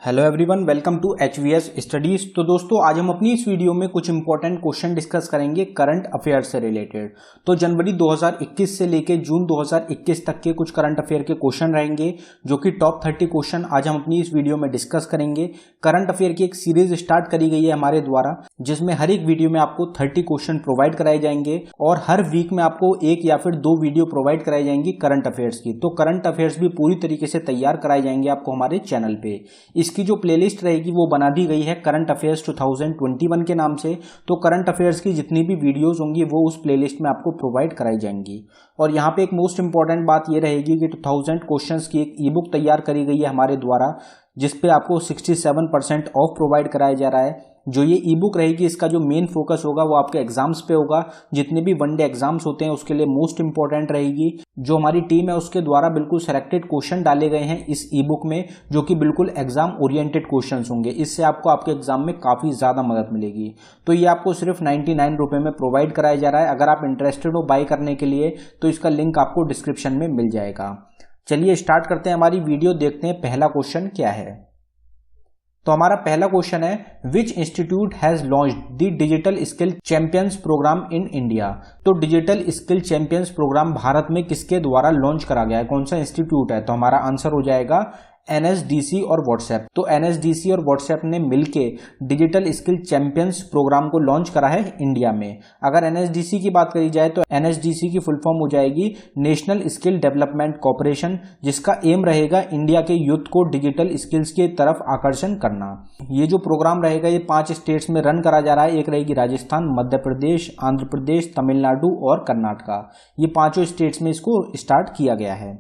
Hello everyone, welcome to HVS studies. तो दोस्तों, आज हम अपनी इस वीडियो में कुछ इंपॉर्टेंट क्वेश्चन डिस्कस करेंगे करंट अफेयर से रिलेटेड। तो जनवरी 2021 से लेके जून 2021 तक के कुछ करंट अफेयर के क्वेश्चन रहेंगे, जो कि टॉप 30 क्वेश्चन आज हम अपनी इस वीडियो में डिस्कस करेंगे। करंट अफेयर की एक सीरीज स्टार्ट करी गई है हमारे द्वारा, जिसमें हर एक वीडियो में आपको 30 क्वेश्चन प्रोवाइड कराए जाएंगे और हर वीक में आपको एक या फिर दो वीडियो प्रोवाइड कराई जाएंगी करंट अफेयर्स की। तो करंट अफेयर्स भी पूरी तरीके से तैयार कराए जाएंगे आपको हमारे चैनल पे। इसकी जो प्लेलिस्ट रहेगी वो बना दी गई है करंट अफेयर्स 2021 के नाम से। तो करंट अफेयर्स की जितनी भी वीडियोस होंगी वो उस प्लेलिस्ट में आपको प्रोवाइड कराई जाएंगी। और यहाँ पे एक मोस्ट इंपॉर्टेंट बात ये रहेगी कि 2000 क्वेश्चंस की एक ई बुक तैयार करी गई है हमारे द्वारा, जिस पे आपको 67% ऑफ प्रोवाइड कराया जा रहा है। जो ये ई बुक रहेगी, इसका जो मेन फोकस होगा वो आपके एग्जाम्स पे होगा। जितने भी वनडे एग्जाम्स होते हैं उसके लिए मोस्ट इंपॉर्टेंट रहेगी। जो हमारी टीम है उसके द्वारा बिल्कुल सेलेक्टेड क्वेश्चन डाले गए हैं इस ई बुक में, जो कि बिल्कुल एग्जाम ओरिएंटेड क्वेश्चंस होंगे। इससे आपको आपके एग्जाम में काफी ज्यादा मदद मिलेगी। तो ये आपको सिर्फ 99 रुपए में प्रोवाइड कराया जा रहा है। अगर आप इंटरेस्टेड हो बाय करने के लिए तो इसका लिंक आपको डिस्क्रिप्शन में मिल जाएगा। चलिए स्टार्ट करते हैं हमारी वीडियो, देखते हैं पहला क्वेश्चन क्या है। तो हमारा पहला क्वेश्चन है, which institute has launched the digital skill champions program in India. तो digital skill champions program Bharat में किसके द्वारा लॉन्च करा गया है, कौन सा इंस्टीट्यूट है? तो हमारा आंसर हो जाएगा NSDC और व्हाट्सएप। तो NSDC और व्हाट्सएप ने मिलके डिजिटल स्किल चैंपियंस प्रोग्राम को लॉन्च करा है इंडिया में। अगर NSDC की बात करी जाए तो NSDC की फुल फॉर्म हो जाएगी नेशनल स्किल डेवलपमेंट कॉर्पोरेशन, जिसका एम रहेगा इंडिया के यूथ को डिजिटल स्किल्स की तरफ आकर्षण करना। ये जो प्रोग्राम रहेगा ये 5 स्टेट्स में रन करा जा रहा है। एक रहेगी राजस्थान, मध्य प्रदेश, आंध्र प्रदेश, तमिलनाडु और कर्नाटका। ये 5 स्टेट्स में इसको स्टार्ट किया गया है।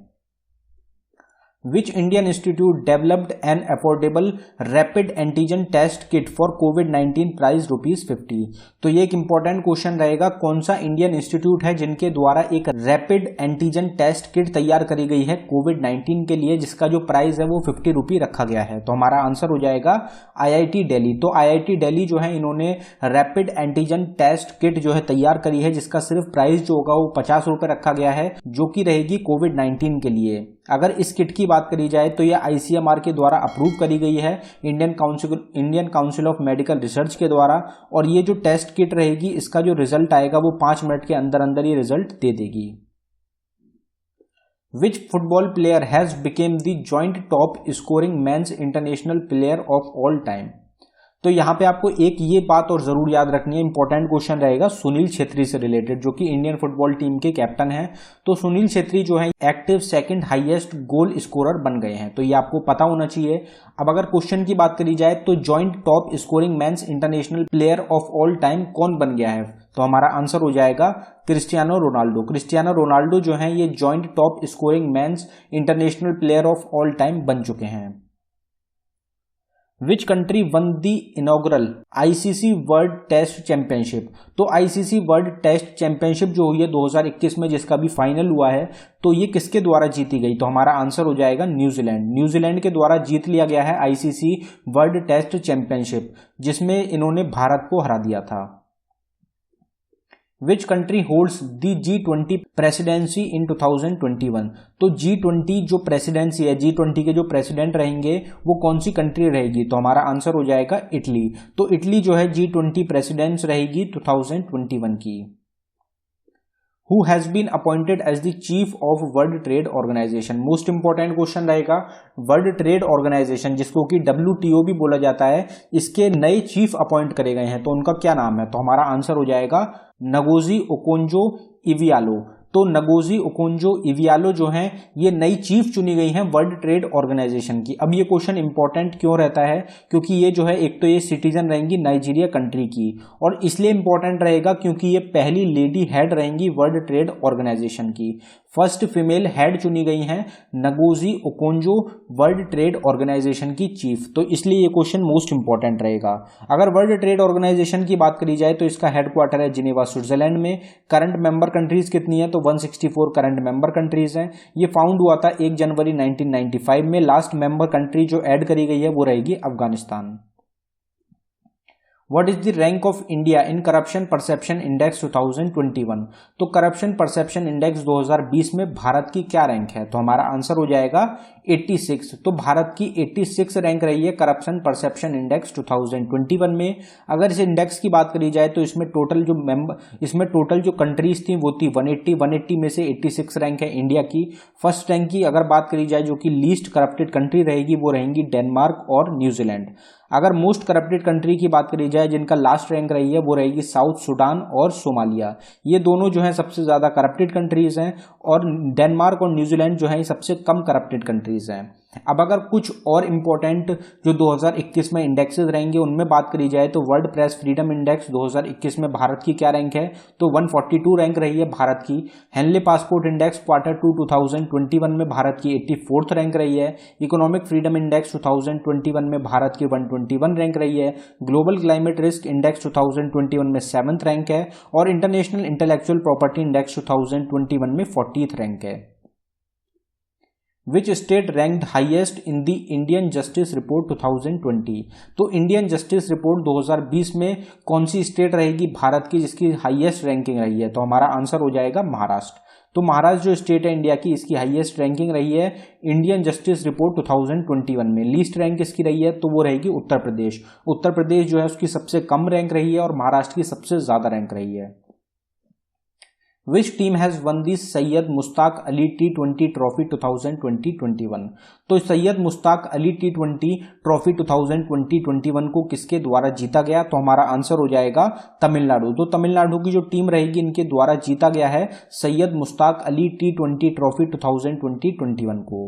Which Indian institute developed an affordable rapid antigen test kit for COVID-19 price ₹50? तो ये एक इंपॉर्टेंट क्वेश्चन रहेगा, कौन सा इंडियन इंस्टीट्यूट है जिनके द्वारा एक रैपिड एंटीजन टेस्ट किट तैयार करी गई है कोविड-19 के लिए, जिसका जो प्राइस है वो ₹50 रखा गया है। तो हमारा आंसर हो जाएगा IIT दिल्ली। तो IIT दिल्ली जो है, इन्होंने रैपिड एंटीजन टेस्ट किट जो है तैयार करी है, जिसका सिर्फ प्राइस जो होगा वो ₹50 रखा गया है, जो कि रहेगी कोविड-19 के लिए। अगर इस किट की बात करी जाए तो यह ICMR के द्वारा अप्रूव करी गई है, Indian council of medical research के द्वारा। और ये जो टेस्ट किट रहेगी, इसका जो रिजल्ट आएगा वो 5 मिनट के अंदर अंदर ये रिजल्ट दे देगी। Which football player has become the joint top scoring men's international player of all time. तो यहाँ पे आपको एक ये बात और जरूर याद रखनी है, इंपॉर्टेंट क्वेश्चन रहेगा सुनील छेत्री से रिलेटेड, जो कि इंडियन फुटबॉल टीम के कैप्टन हैं। तो सुनील छेत्री जो है active second highest goal scorer बन गए हैं। तो ये आपको पता होना चाहिए। अब अगर क्वेश्चन की बात करी जाए तो joint top scoring men's international player of all time कौन बन गया है? तो हमारा आंसर हो जाएगा क्रिस्टियानो रोनाल्डो। क्रिस्टियानो रोनाल्डो जो है ये joint top scoring men's international player of all time बन चुके हैं। Which country won the inaugural ICC world test championship? तो ICC वर्ल्ड टेस्ट चैंपियनशिप जो हुई है 2021 में, जिसका भी फाइनल हुआ है, तो ये किसके द्वारा जीती गई? तो हमारा आंसर हो जाएगा न्यूजीलैंड। न्यूजीलैंड के द्वारा जीत लिया गया है ICC वर्ल्ड टेस्ट चैंपियनशिप, जिसमें इन्होंने भारत को हरा दिया था। Which country holds the G20 presidency in 2021? तो G20 जो प्रेसिडेंसी है, G20 के जो प्रेसिडेंट रहेंगे वो कौन सी कंट्री रहेगी? तो हमारा आंसर हो जाएगा इटली। तो इटली जो है G20 प्रेसिडेंट्स रहेगी 2021 की। Who has been appointed as the chief of World Trade Organization? Most important question रहेगा। वर्ल्ड ट्रेड ऑर्गेनाइजेशन, जिसको कि WTO भी बोला जाता है, इसके नए चीफ अपॉइंट करे गए हैं। तो उनका क्या नाम है? तो हमारा आंसर हो जाएगा नगोजी ओकोंजो इवियालो। तो नगोजी ओकोंजो इवियालो जो हैं ये नई चीफ चुनी गई हैं वर्ल्ड ट्रेड ऑर्गेनाइजेशन की। अब ये क्वेश्चन इंपॉर्टेंट क्यों रहता है? क्योंकि ये जो है, एक तो ये सिटीजन रहेंगी नाइजीरिया कंट्री की, और इसलिए इंपॉर्टेंट रहेगा क्योंकि ये पहली लेडी हेड रहेंगी वर्ल्ड ट्रेड ऑर्गेनाइजेशन की। फर्स्ट फीमेल हेड चुनी गई हैं Ngozi Okonjo world trade organisation की चीफ। तो इसलिए ये क्वेश्चन मोस्ट इंपॉर्टेंट रहेगा। अगर वर्ल्ड ट्रेड ऑर्गेनाइजेशन की बात करी जाए तो इसका हेडक्वार्टर है जिनेवा, स्विट्जरलैंड में। करंट मेंबर कंट्रीज कितनी है? तो 164 करंट मेंबर कंट्रीज हैं। ये फाउंड हुआ था 1 जनवरी 1995 में। लास्ट मेंबर कंट्री जो ऐड करी गई है वो रहेगी Afghanistan. What is the rank of India in corruption perception index 2021? तो करप्शन परसेप्शन इंडेक्स 2020 में भारत की क्या रैंक है? तो हमारा आंसर हो जाएगा 86, तो भारत की 86 रैंक रही है करप्शन परसेप्शन इंडेक्स 2021 में। अगर इस इंडेक्स की बात करी जाए तो इसमें टोटल जो कंट्रीज थी वो थी 180 में से 86 रैंक है इंडिया की। फर्स्ट रैंक की अगर बात करी जाए जो कि लीस्ट करप्टेड कंट्री रहेगी वो रहेंगी डेनमार्क और न्यूजीलैंड। अगर मोस्ट करप्टेड कंट्री की बात करी जाए जिनका लास्ट रैंक रही है वो रहेगी साउथ सुडान और सोमालिया। ये दोनों जो है सबसे ज्यादा करप्टेड कंट्रीज हैं और डेनमार्क और न्यूजीलैंड जो है सबसे कम करप्टेड कंट्रीज हैं। अब अगर कुछ और इंपॉर्टेंट जो 2021 में इंडेक्सेस रहेंगे उनमें बात करी जाए तो वर्ल्ड प्रेस फ्रीडम इंडेक्स 2021 में भारत की क्या रैंक है, तो 142 रैंक रही है भारत की। हेनले पासपोर्ट इंडेक्स Q2 2021 में भारत की 84th रैंक रही है। इकोनॉमिक फ्रीडम इंडेक्स 2021 में भारत की 121 रैंक रही है। ग्लोबल क्लाइमेट रिस्क इंडेक्स 2021 में 7th रैंक है और इंटरनेशनल इंटेलेक्चुअल प्रॉपर्टी इंडेक्स 2021 में 40th रैंक है। Which state ranked highest in the Indian Justice Report 2020? तो इंडियन जस्टिस रिपोर्ट 2020 में कौन सी स्टेट रहेगी भारत की जिसकी हाईएस्ट रैंकिंग रही है, तो हमारा आंसर हो जाएगा महाराष्ट्र। तो महाराष्ट्र जो स्टेट है इंडिया की इसकी हाईएस्ट रैंकिंग रही है इंडियन जस्टिस रिपोर्ट 2021 में। लीस्ट रैंक इसकी रही है तो वो रहेगी उत्तर प्रदेश। उत्तर प्रदेश जो है उसकी सबसे कम रैंक रही है और महाराष्ट्र की सबसे ज्यादा रैंक रही है। Which team has won the Syed Mushtaq Ali T20 trophy 2020-21? तो सैयद मुश्ताक अली T20 ट्रॉफी 2020-21 को किसके द्वारा जीता गया, तो हमारा आंसर हो जाएगा तमिलनाडु। तो तमिलनाडु की जो टीम रहेगी इनके द्वारा जीता गया है सैयद मुश्ताक अली T20 ट्रॉफी 2020-21 को।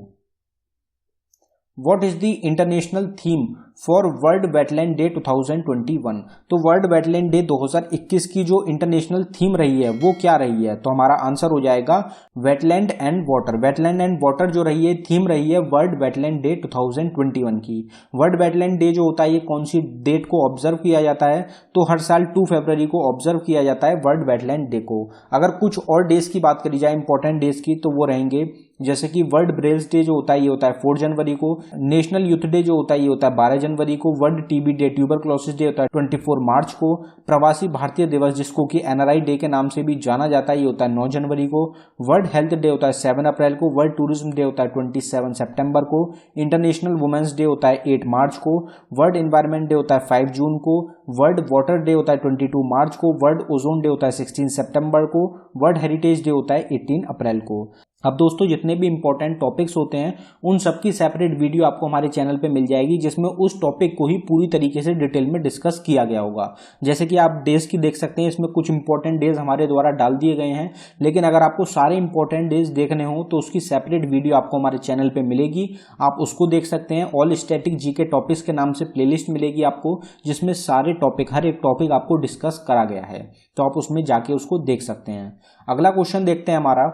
What is the international theme for World Wetland Day 2021? तो वर्ल्ड वेटलैंड डे 2021 की जो इंटरनेशनल थीम रही है वो क्या रही है, तो हमारा आंसर हो जाएगा wetland and water. Wetland and water जो रही है थीम रही है वर्ल्ड वेटलैंड डे 2021 की। वर्ल्ड वेटलैंड डे जो होता है ये कौन सी डेट को ऑब्जर्व किया जाता है, तो हर साल 2 फरवरी को ऑब्जर्व किया जाता है वर्ल्ड वेटलैंड डे को। अगर कुछ और डेज की बात करी जाए इंपॉर्टेंट डेज की तो वो रहेंगे जैसे कि वर्ल्ड ब्रेल्स डे जो होता है ये होता है 4 जनवरी को। नेशनल यूथ डे जो होता है ये होता है 12 जनवरी को। World TB day tuberculosis day होता है 24 मार्च को। प्रवासी भारतीय दिवस जिसको कि एनआरआई डे के नाम से भी जाना जाता है ये होता है 9 जनवरी को। वर्ल्ड हेल्थ डे होता है 7 अप्रैल को। वर्ल्ड टूरिज्म डे होता है 27 सितंबर को। इंटरनेशनल वुमेन्स डे होता है 8 मार्च को। वर्ल्ड एनवायरमेंट डे होता है 5 जून को। वर्ल्ड वाटर डे होता है 22 मार्च को। वर्ल्ड ओजोन डे होता है 16 सितंबर को। वर्ल्ड हेरिटेज डे होता है 18 अप्रैल को। अब दोस्तों जितने भी इंपॉर्टेंट टॉपिक्स होते हैं उन सबकी सेपरेट वीडियो आपको हमारे चैनल पे मिल जाएगी जिसमें उस टॉपिक को ही पूरी तरीके से डिटेल में डिस्कस किया गया होगा। जैसे कि आप डेज की देख सकते हैं इसमें कुछ इंपॉर्टेंट डेज हमारे द्वारा डाल दिए गए हैं, लेकिन अगर आपको सारे इंपॉर्टेंट डेज देखने हो तो उसकी सेपरेट वीडियो आपको हमारे चैनल पे मिलेगी, आप उसको देख सकते हैं। ऑल स्टैटिक जीके टॉपिक्स के नाम से प्लेलिस्ट मिलेगी आपको जिसमें सारे टॉपिक हर एक टॉपिक आपको डिस्कस करा गया है, तो आप उसमें जाके उसको देख सकते हैं। अगला क्वेश्चन देखते हैं हमारा,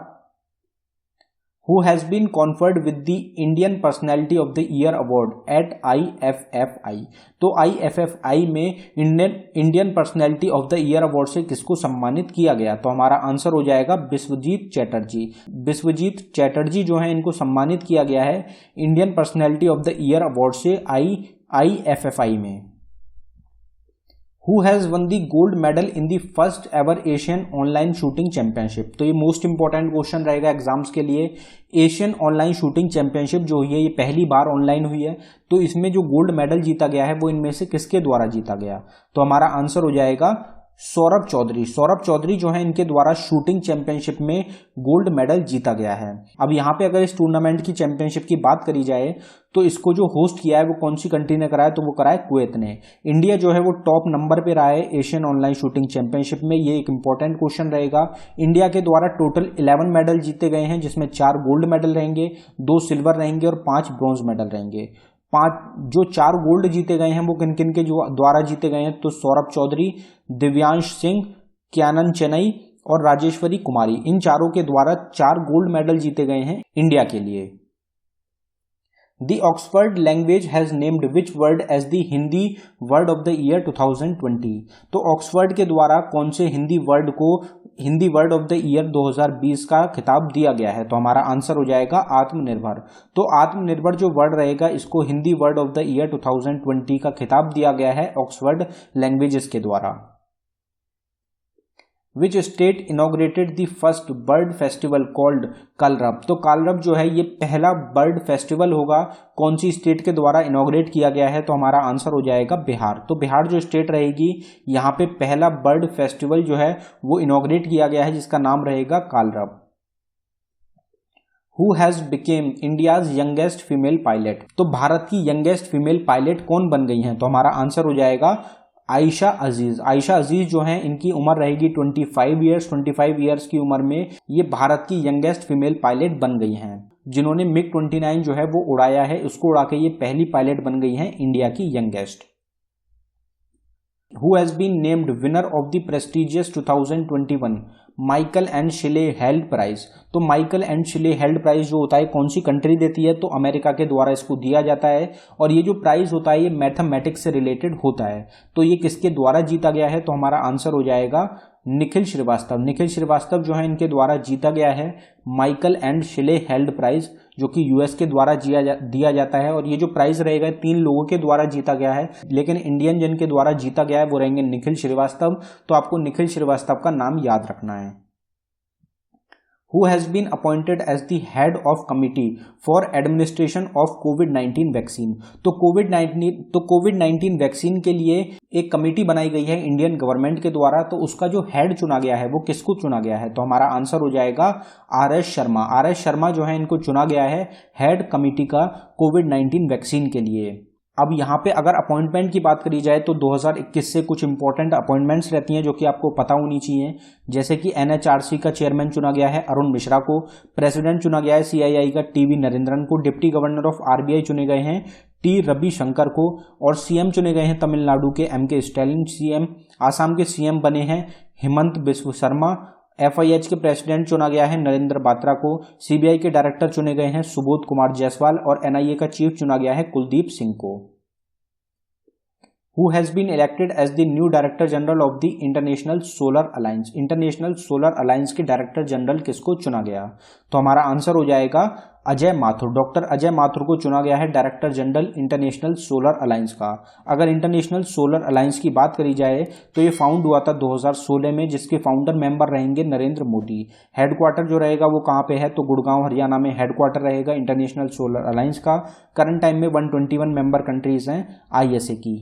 Who has been conferred with the Indian Personality of the Year Award at IFFI? तो IFFI में Indian personality of the year award से किसको सम्मानित किया गया, तो हमारा आंसर हो जाएगा बिस्वजीत चैटर्जी। बिस्वजीत चैटर्जी जो है इनको सम्मानित किया गया है Indian personality of the year award से IFFI में। Who has won the gold medal in the first ever Asian online shooting championship? तो ये मोस्ट इंपॉर्टेंट क्वेश्चन रहेगा एग्जाम्स के लिए। एशियन ऑनलाइन शूटिंग चैंपियनशिप जो हुई है ये पहली बार ऑनलाइन हुई है, तो इसमें जो गोल्ड मेडल जीता गया है वो इनमें से किसके द्वारा जीता गया, तो हमारा आंसर हो जाएगा सौरभ चौधरी। सौरभ चौधरी जो है इनके द्वारा शूटिंग चैंपियनशिप में गोल्ड मेडल जीता गया है। अब यहाँ पे अगर इस टूर्नामेंट की चैंपियनशिप की बात करी जाए तो इसको जो होस्ट किया है वो कौन सी कंट्री ने कराया, तो वो कराया कुवैत ने। इंडिया जो है वो टॉप नंबर पे रहा है एशियन ऑनलाइन शूटिंग चैंपियनशिप में, ये एक इंपॉर्टेंट क्वेश्चन रहेगा। इंडिया के द्वारा टोटल 11 मेडल जीते गए हैं जिसमें 4 गोल्ड मेडल रहेंगे, 2 सिल्वर रहेंगे और 5 ब्रॉन्ज मेडल रहेंगे। 4 गोल्ड जीते गए हैं वो किन किन के द्वारा जीते गए हैं, तो सौरभ चौधरी, दिव्यांश सिंह, क्यानन चेन्नई और राजेश्वरी कुमारी, इन चारों के द्वारा 4 गोल्ड मेडल जीते गए हैं इंडिया के लिए। The Oxford Language has named which word as the Hindi word of the year 2020? तो ऑक्सफर्ड के द्वारा कौन से हिंदी वर्ड को Hindi word of the year 2020 का खिताब दिया गया है, तो हमारा आंसर हो जाएगा आत्मनिर्भर। तो आत्मनिर्भर जो वर्ड रहेगा इसको Hindi word of the year 2020 का खिताब दिया गया है ऑक्सफर्ड लैंग्वेजेस के द्वारा। Which state inaugurated the first bird festival called Kalrav. तो कलरब जो है ये पहला बर्ड फेस्टिवल होगा, कौन सी स्टेट के द्वारा इनॉग्रेट किया गया है? तो हमारा आंसर हो जाएगा बिहार। तो बिहार जो स्टेट रहेगी, यहाँ पे पहला बर्ड फेस्टिवल जो है वो इनॉग्रेट किया गया है, जिसका नाम रहेगा कलरब। Who has became India's youngest female pilot? तो भारत की यंगेस्ट फीमेल पायलट कौन बन गई हैं? तो हमारा आंसर हो जाएगा आयशा अजीज। आयशा अजीज जो है इनकी उम्र रहेगी 25 ईयर्स। 25 ईयर्स की उम्र में ये भारत की यंगेस्ट फीमेल पायलट बन गई हैं, जिन्होंने मिग 29 जो है वो उड़ाया है, उसको उड़ा के ये पहली पायलट बन गई हैं इंडिया की youngest. Who has been named winner of the prestigious 2021 Michael and Sheila Held prize? तो Michael and Sheila Held prize जो होता है कौन सी कंट्री देती है? तो अमेरिका के द्वारा इसको दिया जाता है, और ये जो प्राइज होता है ये मैथमेटिक्स से रिलेटेड होता है। तो ये किसके द्वारा जीता गया है? तो हमारा आंसर हो जाएगा निखिल श्रीवास्तव। निखिल श्रीवास्तव जो है इनके द्वारा जीता गया है Michael and Sheila Held prize, जो कि यूएस के द्वारा दिया जाता है। और ये जो प्राइज रहेगा 3 लोगों के द्वारा जीता गया है, लेकिन इंडियन जिनके द्वारा जीता गया है वो रहेंगे निखिल श्रीवास्तव। तो आपको निखिल श्रीवास्तव का नाम याद रखना है। Who has been appointed as the head of committee for administration of COVID-19 vaccine? तो कोविड-19 वैक्सीन के लिए एक कमेटी बनाई गई है इंडियन गवर्नमेंट के द्वारा, तो उसका जो हेड चुना गया है वो किसको चुना गया है? तो हमारा आंसर हो जाएगा आर.एस. शर्मा। आर.एस. शर्मा जो है इनको चुना गया है हेड कमेटी का कोविड-19 वैक्सीन के लिए। अब यहाँ पे अगर अपॉइंटमेंट की बात करी जाए तो 2021 से कुछ इंपॉर्टेंट अपॉइंटमेंट्स रहती हैं जो कि आपको पता होनी चाहिए, जैसे कि एनएचआरसी का चेयरमैन चुना गया है अरुण मिश्रा को, प्रेसिडेंट चुना गया है सीआईआई का टीवी नरेंद्रन को, डिप्टी गवर्नर ऑफ आरबीआई चुने गए हैं टी रविशंकर को, और सीएम चुने गए हैं तमिलनाडु के एमके स्टैलिन सीएम। आसाम के सीएम बने हैं हिमंत बिस्व शर्मा। एफआईएच के प्रेसिडेंट चुना गया है नरेंद्र बात्रा को। सीबीआई के डायरेक्टर चुने गए हैं सुबोध कुमार जायसवाल, और एनआईए का चीफ चुना गया है कुलदीप सिंह को। Who has been elected as the new Director General of the International Solar Alliance? International solar alliance के डायरेक्टर जनरल किसको चुना गया? तो हमारा आंसर हो जाएगा अजय माथुर। डॉक्टर अजय माथुर को चुना गया है director general international solar alliance का। अगर इंटरनेशनल सोलर अलायंस की बात करी जाए तो ये फाउंड हुआ था 2016 में, जिसके फाउंडर मेंबर रहेंगे नरेंद्र मोदी। हेडक्वार्टर जो रहेगा वो कहाँ पे है? तो गुड़गांव हरियाणा में हेडक्वार्टर रहेगा इंटरनेशनल सोलर अलायंस का। करंट टाइम में 121 मेंबर कंट्रीज हैं आईएसए की।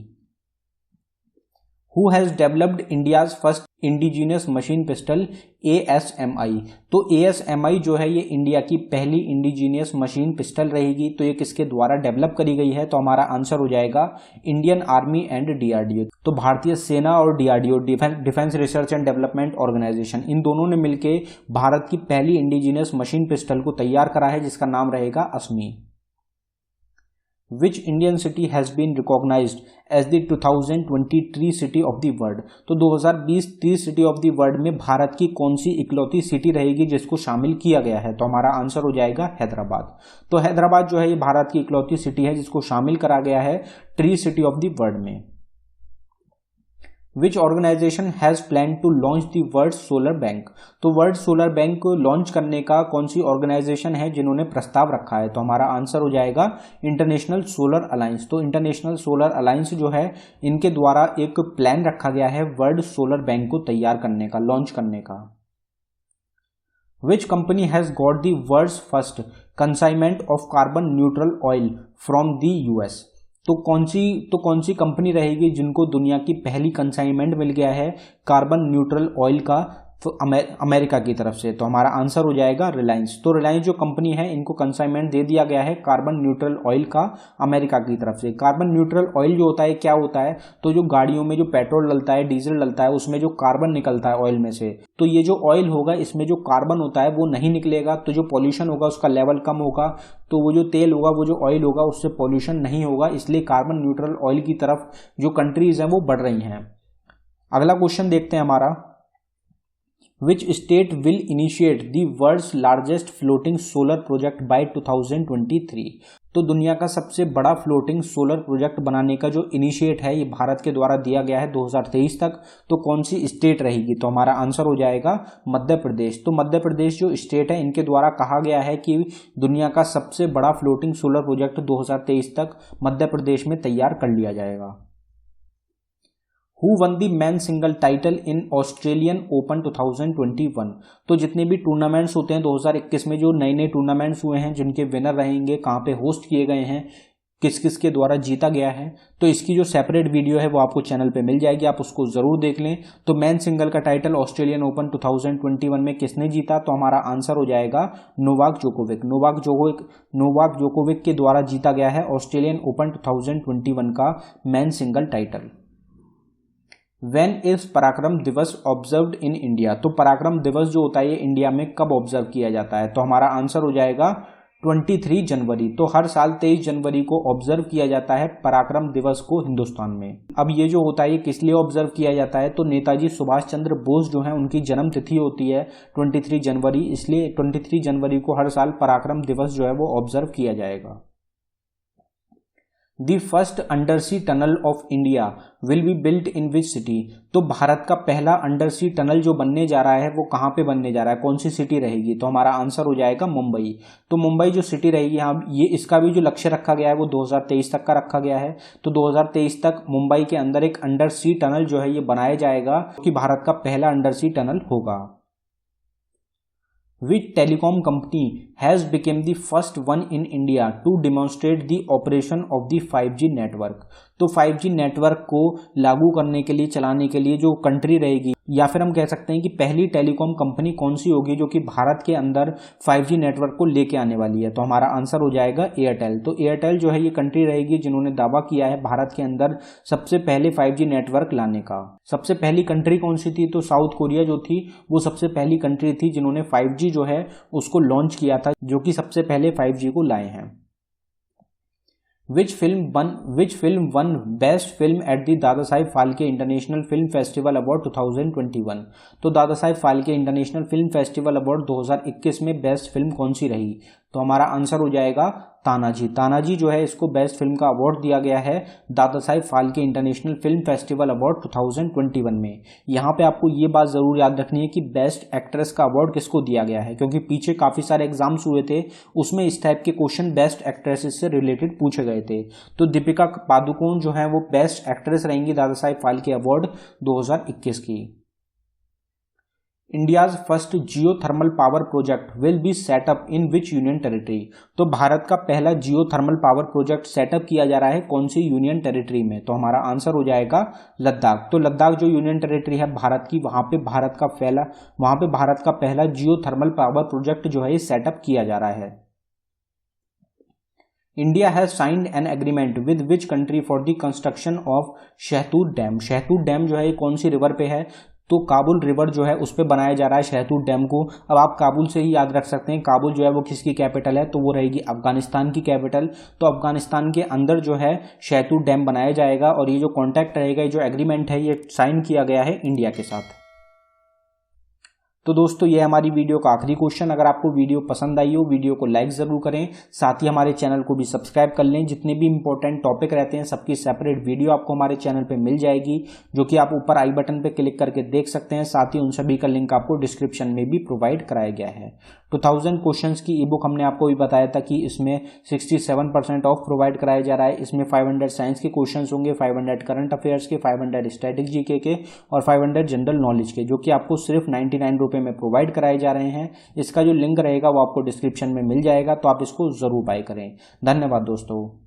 Who has developed India's first indigenous machine pistol ASMI? तो ASMI जो है ये इंडिया की पहली इंडिजीनियस मशीन पिस्टल रहेगी। तो ये किसके द्वारा डेवलप करी गई है? तो हमारा आंसर हो जाएगा इंडियन आर्मी एंड डीआरडीओ। तो भारतीय सेना और DRDO defence research and development organisation, इन दोनों ने मिलकर भारत की पहली इंडिजीनियस मशीन पिस्टल को तैयार करा है, जिसका नाम रहेगा अस्मी। Which Indian city has been recognized as the 2020 tree city of the world? तो 2020 tree city of the world में भारत की कौन सी इकलौती सिटी रहेगी जिसको शामिल किया गया है? तो हमारा आंसर हो जाएगा हैदराबाद। तो हैदराबाद जो है ये भारत की इकलौती सिटी है जिसको शामिल करा गया है tree city of the world में। Which organization has planned to launch the World Solar Bank? तो वर्ल्ड सोलर बैंक को लॉन्च करने का कौन सी ऑर्गेनाइजेशन है जिन्होंने प्रस्ताव रखा है? तो हमारा आंसर हो जाएगा इंटरनेशनल सोलर अलायंस। तो इंटरनेशनल सोलर अलायंस जो है इनके द्वारा एक प्लान रखा गया है वर्ल्ड सोलर बैंक को तैयार करने का, लॉन्च करने का। Which company has got the world's first consignment of carbon neutral oil from the US? तो कौन सी कंपनी रहेगी जिनको दुनिया की पहली कंसाइनमेंट मिल गया है कार्बन न्यूट्रल ऑयल का अमेरिका की तरफ से? तो हमारा आंसर हो जाएगा रिलायंस। तो रिलायंस जो कंपनी है इनको कंसाइनमेंट दे दिया गया है कार्बन न्यूट्रल ऑयल का अमेरिका की तरफ से। कार्बन न्यूट्रल ऑयल जो होता है क्या होता है? तो जो गाड़ियों में जो पेट्रोल डलता है, डीजल डलता है, उसमें जो कार्बन निकलता है ऑयल में से, तो ये जो ऑयल होगा इसमें जो कार्बन होता है वो नहीं निकलेगा, तो जो पॉल्यूशन होगा उसका लेवल कम होगा। तो वो जो तेल होगा, वो जो ऑयल होगा, उससे पॉल्यूशन नहीं होगा, इसलिए कार्बन न्यूट्रल ऑयल की तरफ जो कंट्रीज हैं वो बढ़ रही हैं। अगला क्वेश्चन देखते हैं हमारा, Which state will initiate the world's largest floating solar project by 2023? तो दुनिया का सबसे बड़ा फ्लोटिंग सोलर प्रोजेक्ट बनाने का जो इनिशिएट है ये भारत के द्वारा दिया गया है 2023 तक। तो कौन सी स्टेट रहेगी? तो हमारा आंसर हो जाएगा मध्य प्रदेश। तो मध्य प्रदेश जो स्टेट है इनके द्वारा कहा गया है कि दुनिया का सबसे बड़ा फ्लोटिंग सोलर प्रोजेक्ट 2023 तक मध्य प्रदेश में तैयार कर लिया जाएगा। Who one the man single title in Australian open 2021। तो जितने भी टूर्नामेंट्स होते हैं 2021 में, जो नए नए टूर्नामेंट्स हुए हैं, जिनके विनर रहेंगे, कहाँ पे होस्ट किए गए हैं, किस किस के द्वारा जीता गया है, तो इसकी जो सेपरेट वीडियो है वो आपको चैनल पे मिल जाएगी, आप उसको जरूर देख लें। तो मैन सिंगल का टाइटल ऑस्ट्रेलियन ओपन 2021 में किसने जीता, तो हमारा आंसर हो जाएगा नोवाक जोकोविक। नोवाक जोकोविक के द्वारा जीता गया है ऑस्ट्रेलियन ओपन 2021 का man single title. When is पराक्रम दिवस ऑब्जर्व्ड इन इंडिया। तो पराक्रम दिवस जो होता है ये इंडिया में कब ऑब्जर्व किया जाता है, तो हमारा आंसर हो जाएगा 23 जनवरी। तो हर साल 23 जनवरी को ऑब्जर्व किया जाता है पराक्रम दिवस को हिंदुस्तान में। अब ये जो होता है ये किस लिए ऑब्जर्व किया जाता है, तो नेताजी सुभाष चंद्र बोस जो है उनकी जन्म तिथि होती है 23 जनवरी, इसलिए 23 जनवरी को हर साल पराक्रम दिवस जो है वो ऑब्जर्व किया जाएगा। The first under sea tunnel of India will be built in which city. तो भारत का पहला अंडर सी टनल जो बनने जा रहा है वो कहाँ पे बनने जा रहा है, कौन सी सिटी रहेगी, तो हमारा आंसर हो जाएगा मुंबई। तो मुंबई जो सिटी रहेगी, हाँ, ये इसका भी जो लक्ष्य रखा गया है वो 2023 तक का रखा गया है। तो 2023 तक मुंबई के अंदर एक अंडर सी टनल जो है ये बनाया जाएगा, कि भारत का पहला अंडर सी टनल होगा। Which telecom company has become the first one in India to demonstrate the operation of the 5G network। तो 5G नेटवर्क को लागू करने के लिए, चलाने के लिए जो कंट्री रहेगी, या फिर हम कह सकते हैं कि पहली टेलीकॉम कंपनी कौन सी होगी जो कि भारत के अंदर 5G नेटवर्क को लेके आने वाली है, तो हमारा आंसर हो जाएगा एयरटेल। तो एयरटेल जो है ये कंट्री रहेगी जिन्होंने दावा किया है भारत के अंदर सबसे पहले 5G नेटवर्क लाने का। सबसे पहली कंट्री कौन सी थी, तो साउथ कोरिया जो थी वो सबसे पहली कंट्री थी जिन्होंने 5G जो है उसको लॉन्च किया था, जो कि सबसे पहले 5G को लाए हैं। Which film won Best Film at the Dada Saheb Phalke international film festival award 2021। तो Dada Saheb Phalke international film festival award 2021 में बेस्ट फिल्म कौन सी रही, तो हमारा आंसर हो जाएगा तानाजी। तानाजी जो है इसको बेस्ट फिल्म का अवार्ड दिया गया है Dada Saheb Phalke international film festival award 2021 में। यहाँ पे आपको ये बात जरूर याद रखनी है कि बेस्ट एक्ट्रेस का अवार्ड किसको दिया गया है, क्योंकि पीछे काफी सारे एग्जाम्स हुए थे, उसमें इस टाइप के क्वेश्चन बेस्ट एक्ट्रेसेस से रिलेटेड पूछे गए थे। तो दीपिका पादुकोण जो है वो बेस्ट एक्ट्रेस रहेंगी दादा साहेब फाल्के अवार्ड 2021 की। India's first Jio thermal power project will be set up in which union territory. तो भारत का पहला जियो थर्मल पावर प्रोजेक्ट सेटअप किया जा रहा है कौन सी यूनियन टेरिटरी में, तो हमारा आंसर हो जाएगा लद्दाख। तो लद्दाख जो यूनियन टेरिटरी है भारत की, वहां पे भारत का पहला जियो थर्मल पावर प्रोजेक्ट जो है ये सेटअप किया जा रहा है। India has signed an agreement with which country for the construction of शहतूत डैम। शहतूत डैम जो है ये कौन सी रिवर पे है, तो काबुल रिवर जो है उस पे बनाया जा रहा है शहतूत डैम को। अब आप काबुल से ही याद रख सकते हैं, काबुल जो है वो किसकी कैपिटल है, तो वो रहेगी अफगानिस्तान की कैपिटल। तो अफगानिस्तान के अंदर जो है शहतूत डैम बनाया जाएगा, और ये जो कॉन्ट्रैक्ट रहेगा, ये जो एग्रीमेंट है, ये साइन किया गया है इंडिया के साथ। तो दोस्तों ये हमारी वीडियो का आखिरी क्वेश्चन। अगर आपको वीडियो पसंद आई हो, वीडियो को लाइक जरूर करें, साथ ही हमारे चैनल को भी सब्सक्राइब कर लें। जितने भी इंपॉर्टेंट टॉपिक रहते हैं सबकी सेपरेट वीडियो आपको हमारे चैनल पे मिल जाएगी, जो कि आप ऊपर आई बटन पे क्लिक करके देख सकते हैं। साथ ही उन सभी का लिंक आपको डिस्क्रिप्शन में भी प्रोवाइड कराया गया है। 2000 क्वेश्चंस की ई बुक हमने आपको भी बताया था कि इसमें 67% ऑफ प्रोवाइड कराया जा रहा है। इसमें 500 साइंस के क्वेश्चंस होंगे, 500 करंट अफेयर्स के, 500 स्टैटिक जीके के और 500 जनरल नॉलेज के, जो कि आपको सिर्फ 99 रुपये में प्रोवाइड कराए जा रहे हैं। इसका जो लिंक रहेगा वो आपको डिस्क्रिप्शन में मिल जाएगा, तो आप इसको जरूर बाय करें। धन्यवाद दोस्तों।